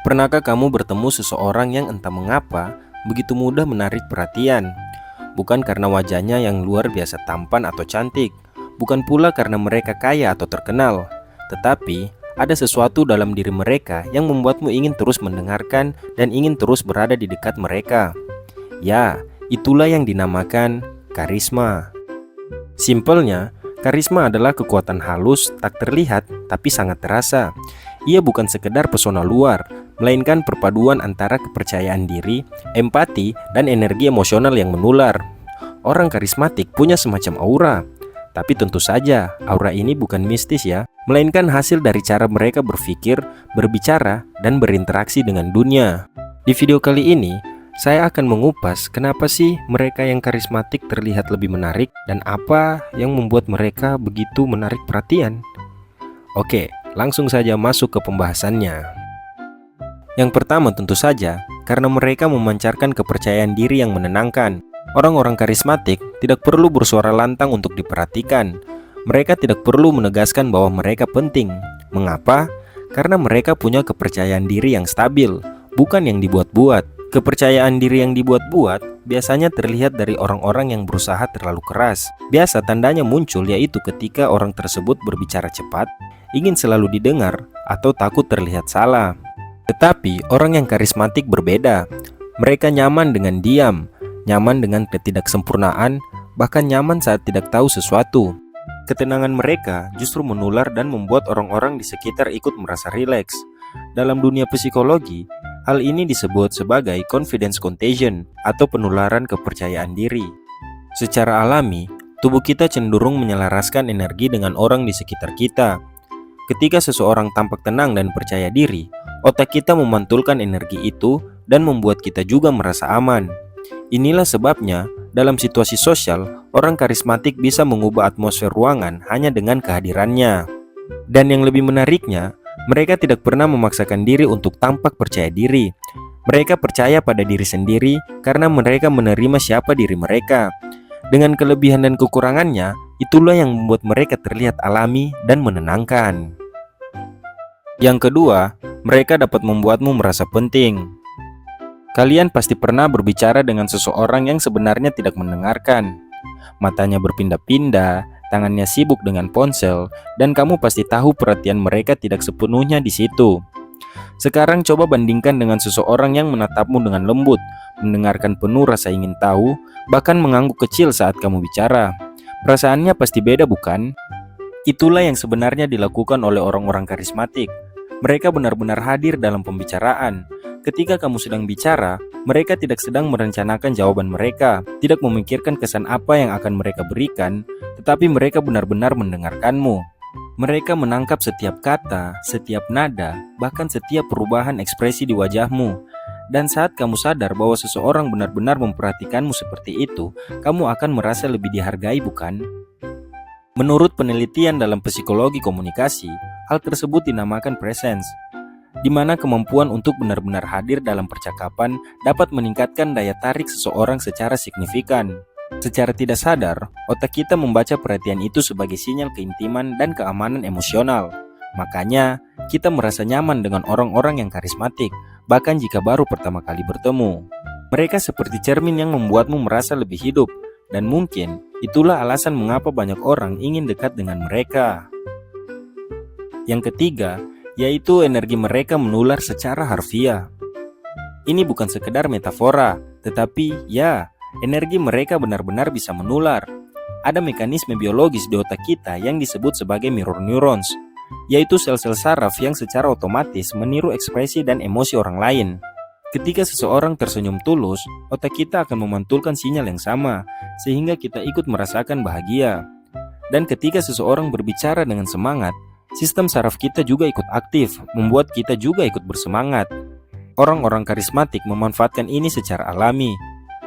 Pernahkah kamu bertemu seseorang yang entah mengapa begitu mudah menarik perhatian? Bukan karena wajahnya yang luar biasa tampan atau cantik, bukan pula karena mereka kaya atau terkenal, tetapi ada sesuatu dalam diri mereka yang membuatmu ingin terus mendengarkan dan ingin terus berada di dekat mereka. Ya, itulah yang dinamakan karisma. Simpelnya, karisma adalah kekuatan halus, tak terlihat, tapi sangat terasa. Ia bukan sekedar pesona luar, melainkan perpaduan antara kepercayaan diri, empati, dan energi emosional yang menular. Orang karismatik punya semacam aura, tapi tentu saja aura ini bukan mistis ya, melainkan hasil dari cara mereka berpikir, berbicara, dan berinteraksi dengan dunia. Di video kali ini, saya akan mengupas kenapa sih mereka yang karismatik terlihat lebih menarik dan apa yang membuat mereka begitu menarik perhatian. Oke, langsung saja masuk ke pembahasannya. Yang pertama tentu saja, karena mereka memancarkan kepercayaan diri yang menenangkan. Orang-orang karismatik tidak perlu bersuara lantang untuk diperhatikan. Mereka tidak perlu menegaskan bahwa mereka penting. Mengapa? Karena mereka punya kepercayaan diri yang stabil, bukan yang dibuat-buat. Kepercayaan diri yang dibuat-buat biasanya terlihat dari orang-orang yang berusaha terlalu keras. Biasa tandanya muncul yaitu ketika orang tersebut berbicara cepat, ingin selalu didengar, atau takut terlihat salah. Tetapi orang yang karismatik berbeda. Mereka nyaman dengan diam, nyaman dengan ketidaksempurnaan, bahkan nyaman saat tidak tahu sesuatu. Ketenangan mereka justru menular dan membuat orang-orang di sekitar ikut merasa rileks. Dalam dunia psikologi, hal ini disebut sebagai confidence contagion atau penularan kepercayaan diri. Secara alami, tubuh kita cenderung menyelaraskan energi dengan orang di sekitar kita. Ketika seseorang tampak tenang dan percaya diri, otak kita memantulkan energi itu dan membuat kita juga merasa aman. Inilah sebabnya, dalam situasi sosial, orang karismatik bisa mengubah atmosfer ruangan hanya dengan kehadirannya. Dan yang lebih menariknya, mereka tidak pernah memaksakan diri untuk tampak percaya diri. Mereka percaya pada diri sendiri karena mereka menerima siapa diri mereka. Dengan kelebihan dan kekurangannya, itulah yang membuat mereka terlihat alami dan menenangkan. Yang kedua, mereka dapat membuatmu merasa penting. Kalian pasti pernah berbicara dengan seseorang yang sebenarnya tidak mendengarkan. Matanya berpindah-pindah, tangannya sibuk dengan ponsel, dan kamu pasti tahu perhatian mereka tidak sepenuhnya di situ. Sekarang coba bandingkan dengan seseorang yang menatapmu dengan lembut, mendengarkan penuh rasa ingin tahu, bahkan mengangguk kecil saat kamu bicara. Perasaannya pasti beda, bukan? Itulah yang sebenarnya dilakukan oleh orang-orang karismatik. Mereka benar-benar hadir dalam pembicaraan. Ketika kamu sedang bicara, mereka tidak sedang merencanakan jawaban mereka, tidak memikirkan kesan apa yang akan mereka berikan, tetapi mereka benar-benar mendengarkanmu. Mereka menangkap setiap kata, setiap nada, bahkan setiap perubahan ekspresi di wajahmu. Dan saat kamu sadar bahwa seseorang benar-benar memperhatikanmu seperti itu, kamu akan merasa lebih dihargai, bukan? Menurut penelitian dalam psikologi komunikasi, hal tersebut dinamakan presence, di mana kemampuan untuk benar-benar hadir dalam percakapan dapat meningkatkan daya tarik seseorang secara signifikan. Secara tidak sadar, otak kita membaca perhatian itu sebagai sinyal keintiman dan keamanan emosional. Makanya, kita merasa nyaman dengan orang-orang yang karismatik, bahkan jika baru pertama kali bertemu. Mereka seperti cermin yang membuatmu merasa lebih hidup, dan mungkin itulah alasan mengapa banyak orang ingin dekat dengan mereka. Yang ketiga, yaitu energi mereka menular secara harfiah. Ini bukan sekedar metafora, tetapi ya, energi mereka benar-benar bisa menular. Ada mekanisme biologis di otak kita yang disebut sebagai mirror neurons, yaitu sel-sel saraf yang secara otomatis meniru ekspresi dan emosi orang lain. Ketika seseorang tersenyum tulus, otak kita akan memantulkan sinyal yang sama, sehingga kita ikut merasakan bahagia. Dan ketika seseorang berbicara dengan semangat, sistem saraf kita juga ikut aktif, membuat kita juga ikut bersemangat. Orang-orang karismatik memanfaatkan ini secara alami.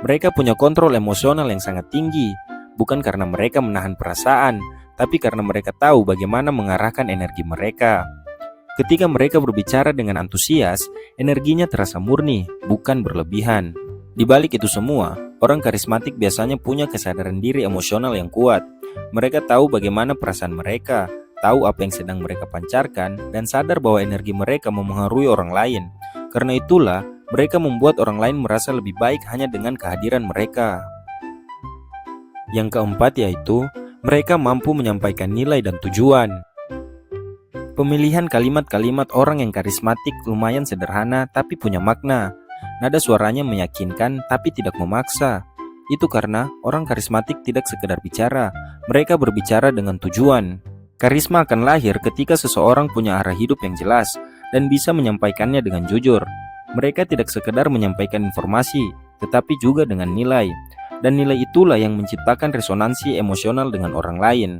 Mereka punya kontrol emosional yang sangat tinggi, bukan karena mereka menahan perasaan, tapi karena mereka tahu bagaimana mengarahkan energi mereka. Ketika mereka berbicara dengan antusias, energinya terasa murni, bukan berlebihan. Di balik itu semua, orang karismatik biasanya punya kesadaran diri emosional yang kuat. Mereka tahu bagaimana perasaan mereka, tahu apa yang sedang mereka pancarkan, dan sadar bahwa energi mereka memengaruhi orang lain. Karena itulah, mereka membuat orang lain merasa lebih baik hanya dengan kehadiran mereka. Yang keempat yaitu, mereka mampu menyampaikan nilai dan tujuan. Pemilihan kalimat-kalimat orang yang karismatik lumayan sederhana tapi punya makna. Nada suaranya meyakinkan tapi tidak memaksa. Itu karena orang karismatik tidak sekedar bicara, mereka berbicara dengan tujuan. Karisma akan lahir ketika seseorang punya arah hidup yang jelas dan bisa menyampaikannya dengan jujur. Mereka tidak sekedar menyampaikan informasi, tetapi juga dengan nilai. Dan nilai itulah yang menciptakan resonansi emosional dengan orang lain.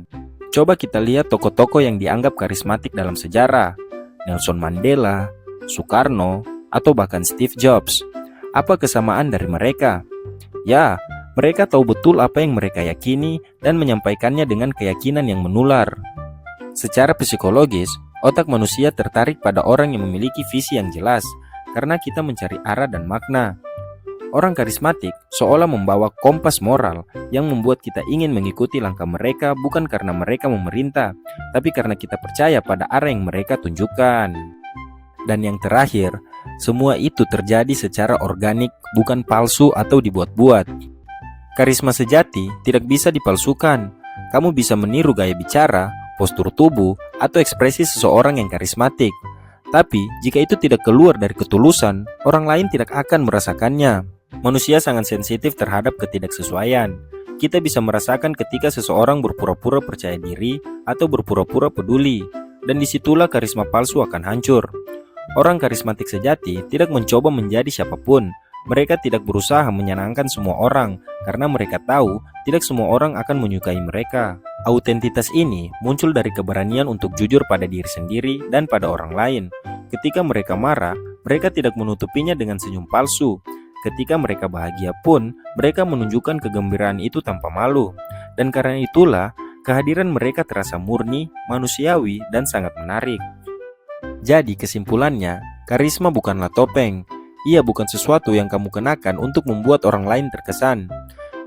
Coba kita lihat tokoh-tokoh yang dianggap karismatik dalam sejarah. Nelson Mandela, Soekarno, atau bahkan Steve Jobs. Apa kesamaan dari mereka? Ya, mereka tahu betul apa yang mereka yakini dan menyampaikannya dengan keyakinan yang menular. Secara psikologis, otak manusia tertarik pada orang yang memiliki visi yang jelas karena kita mencari arah dan makna. Orang karismatik seolah membawa kompas moral yang membuat kita ingin mengikuti langkah mereka bukan karena mereka memerintah, tapi karena kita percaya pada arah yang mereka tunjukkan. Dan yang terakhir, semua itu terjadi secara organik, bukan palsu atau dibuat-buat. Karisma sejati tidak bisa dipalsukan. Kamu bisa meniru gaya bicara, postur tubuh, atau ekspresi seseorang yang karismatik. Tapi, jika itu tidak keluar dari ketulusan, orang lain tidak akan merasakannya. Manusia sangat sensitif terhadap ketidaksesuaian. Kita bisa merasakan ketika seseorang berpura-pura percaya diri atau berpura-pura peduli, dan disitulah karisma palsu akan hancur. Orang karismatik sejati tidak mencoba menjadi siapapun. Mereka tidak berusaha menyenangkan semua orang, karena mereka tahu tidak semua orang akan menyukai mereka. Autentitas ini muncul dari keberanian untuk jujur pada diri sendiri dan pada orang lain. Ketika mereka marah, mereka tidak menutupinya dengan senyum palsu. Ketika mereka bahagia pun, mereka menunjukkan kegembiraan itu tanpa malu. Dan karena itulah, kehadiran mereka terasa murni, manusiawi, dan sangat menarik. Jadi kesimpulannya, karisma bukanlah topeng. Ia bukan sesuatu yang kamu kenakan untuk membuat orang lain terkesan.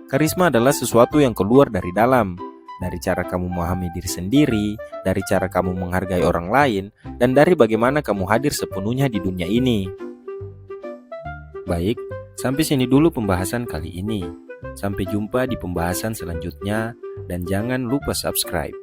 Karisma adalah sesuatu yang keluar dari dalam. Dari cara kamu memahami diri sendiri, dari cara kamu menghargai orang lain, dan dari bagaimana kamu hadir sepenuhnya di dunia ini. Baik, sampai sini dulu pembahasan kali ini. Sampai jumpa di pembahasan selanjutnya, dan jangan lupa subscribe.